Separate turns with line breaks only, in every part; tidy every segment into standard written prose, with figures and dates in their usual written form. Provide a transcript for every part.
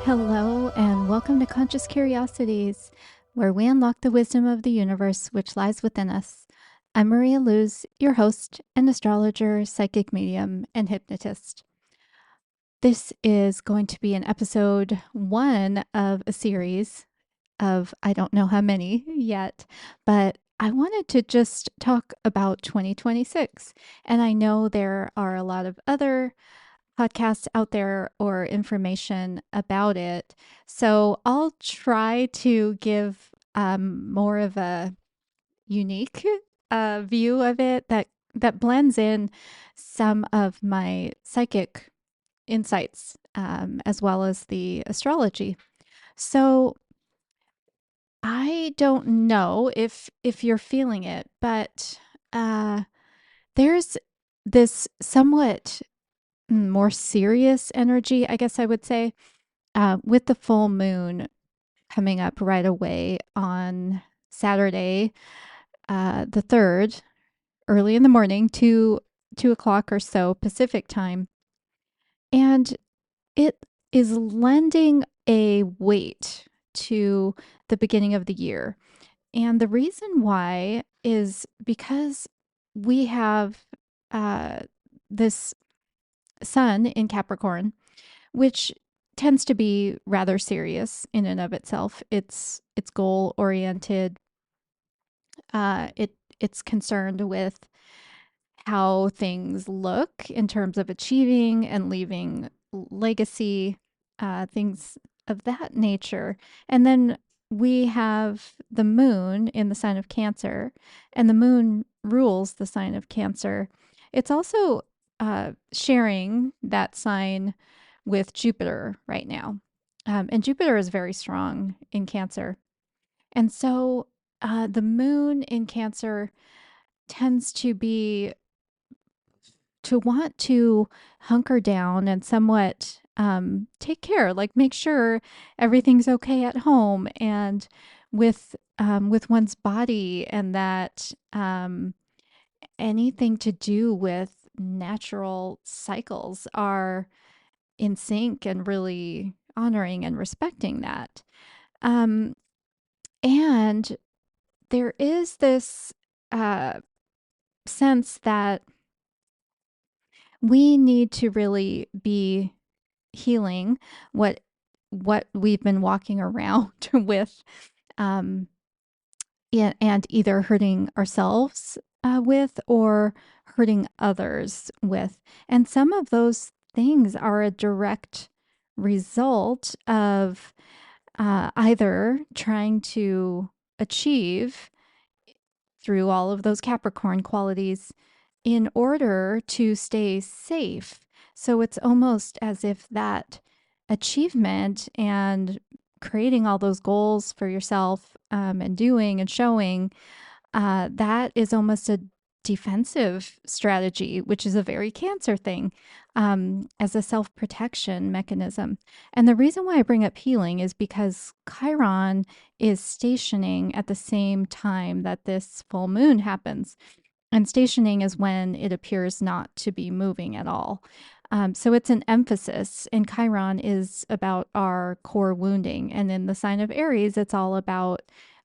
Hello, and welcome to Conscious Curiosities, where we unlock the wisdom of the universe which lies within us. I'm Maria Luz, your host, an astrologer, psychic medium, and hypnotist. This is going to be an episode 1 of a series of I don't know how many yet, but I wanted to just talk about 2026. And I know there are a lot of other podcasts out there or information about it. So I'll try to give more of a unique view of it that blends in some of my psychic insights as well as the astrology. So I don't know if you're feeling it, but there's this somewhat more serious energy, I guess I would say, with the full moon coming up right away on Saturday, the 3rd, early in the morning, 2 o'clock or so Pacific time. And it is lending a weight to the beginning of the year. And the reason why is because we have uh, this sun in Capricorn, which tends to be rather serious in and of itself. It's goal oriented. It's concerned with how things look in terms of achieving and leaving legacy, things of that nature. And then we have the moon in the sign of Cancer, and the moon rules the sign of Cancer. It's also sharing that sign with Jupiter right now. And Jupiter is very strong in Cancer. And so the moon in Cancer tends to want to hunker down and somewhat take care, like make sure everything's okay at home and with one's body, and that anything to do with natural cycles are in sync and really honoring and respecting that. Um, and there is this uh, sense that we need to really be healing what we've been walking around with, um, and either hurting ourselves with or hurting others with. And some of those things are a direct result of either trying to achieve through all of those Capricorn qualities in order to stay safe. So it's almost as if that achievement and creating all those goals for yourself, and doing and showing, that is almost a defensive strategy, which is a very Cancer thing, as a self protection mechanism. And the reason why I bring up healing is because Chiron is stationing at the same time that this full moon happens. And stationing is when it appears not to be moving at all. So it's an emphasis, and Chiron is about our core wounding. And in the sign of Aries, it's all about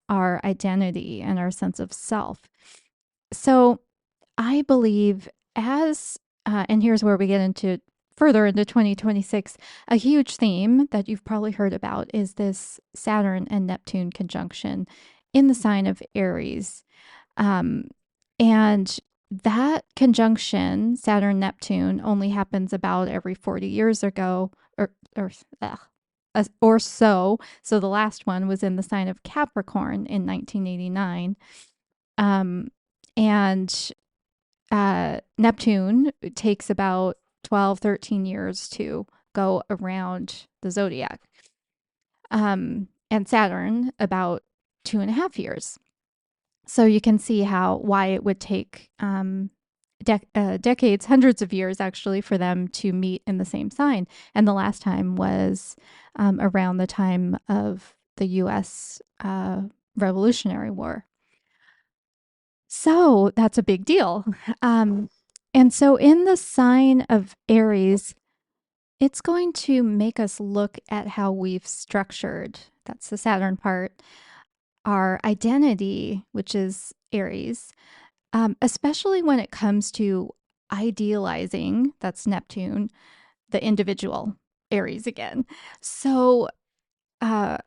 our identity and our sense of self. So I believe and here's where we get into further into 2026, a huge theme that you've probably heard about is this Saturn and Neptune conjunction in the sign of Aries. Um, and that conjunction, Saturn Neptune, only happens about every 40 years ago, or, ugh, or so. So the last one was in the sign of Capricorn in 1989. And Neptune takes about 12, 13 years to go around the zodiac. And Saturn about 2.5 years. So you can see why it would take decades, hundreds of years actually, for them to meet in the same sign. And the last time was around the time of the U.S. Revolutionary War. So that's a big deal. And so in the sign of Aries, It's going to make us look at how we've structured, that's the Saturn part, our identity, which is Aries, especially when it comes to idealizing, that's Neptune, the individual, Aries again. So, uh,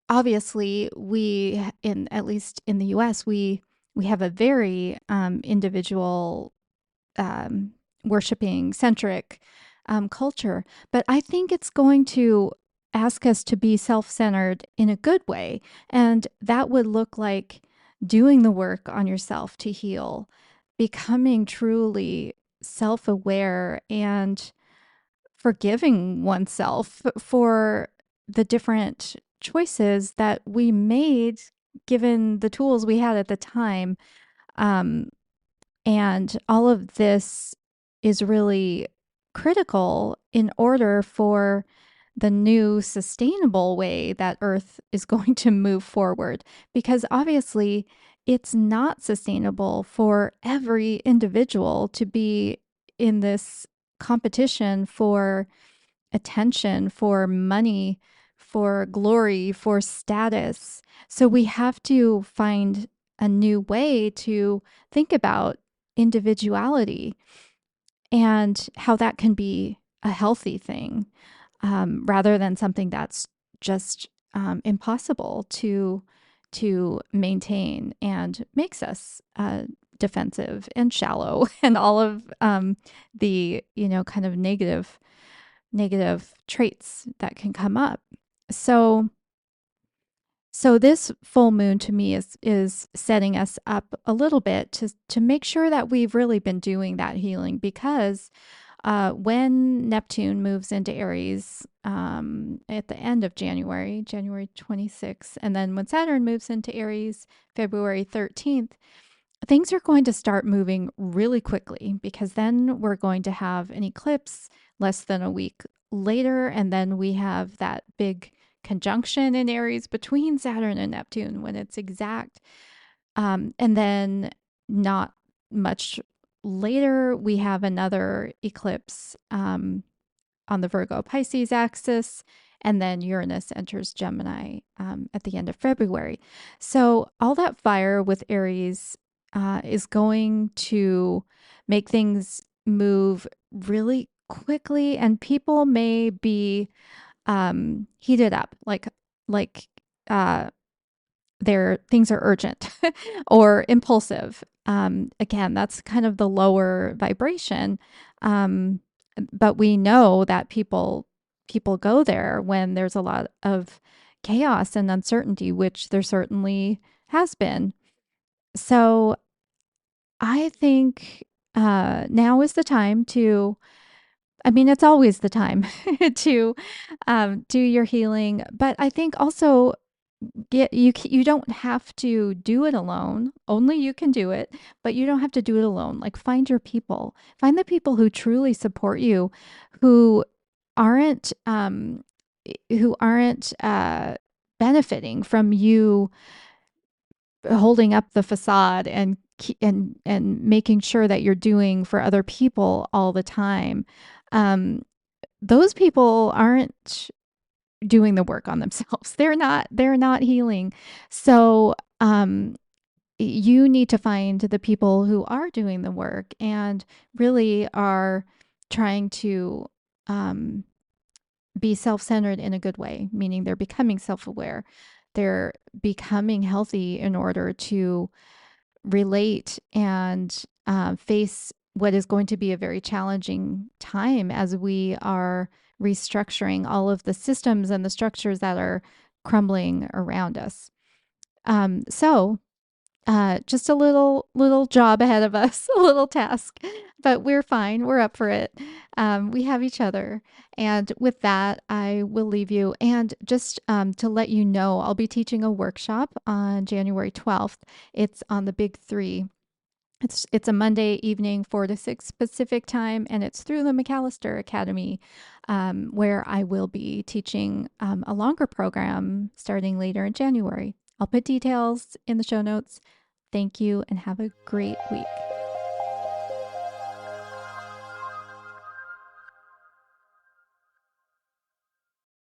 obviously, we, in at least in the US, we have a very individual um, worshiping centric culture. But I think it's going to ask us to be self centered in a good way. And that would look like doing the work on yourself to heal, becoming truly self aware, and forgiving oneself for the different choices that we made given the tools we had at the time. Um, and all of this is really critical in order for the new sustainable way that Earth is going to move forward. Because obviously, it's not sustainable for every individual to be in this competition for attention, for money, for glory, for status. So we have to find a new way to think about individuality and how that can be a healthy thing, rather than something that's just impossible to maintain and makes us defensive and shallow and all of the kind of negative traits that can come up. So this full moon to me is setting us up a little bit to make sure that we've really been doing that healing, because when Neptune moves into Aries at the end of January, January 26th, and then when Saturn moves into Aries, February 13th, things are going to start moving really quickly, because then we're going to have an eclipse less than a week later. And then we have that big conjunction in Aries between Saturn and Neptune when it's exact. And then not much later, we have another eclipse on the Virgo Pisces axis. And then Uranus enters Gemini at the end of February. So all that fire with Aries is going to make things move really quickly, and people may be heated up, like uh, their things are urgent or impulsive. Again, that's kind of the lower vibration, um, but we know that people go there when there's a lot of chaos and uncertainty, which there certainly has been. So I think now is the time to, I mean, it's always the time to do your healing. But I think also you don't have to do it alone. Only you can do it, but you don't have to do it alone. Like, find your people. Find the people who truly support you, who aren't benefiting from you holding up the facade and making sure that you're doing for other people all the time. Um, those people aren't doing the work on themselves. They're not healing. So you need to find the people who are doing the work and really are trying to um, be self-centered in a good way, meaning they're becoming self-aware. They're becoming healthy in order to relate and face what is going to be a very challenging time as we are restructuring all of the systems and the structures that are crumbling around us. Just a little job ahead of us, a little task, but we're fine. We're up for it. We have each other. And with that, I will leave you. And just to let you know, I'll be teaching a workshop on January 12th. It's on the Big Three. It's a Monday evening, 4 to 6 Pacific time, and it's through the McAllister Academy, where I will be teaching a longer program starting later in January. I'll put details in the show notes. Thank you and have a great week.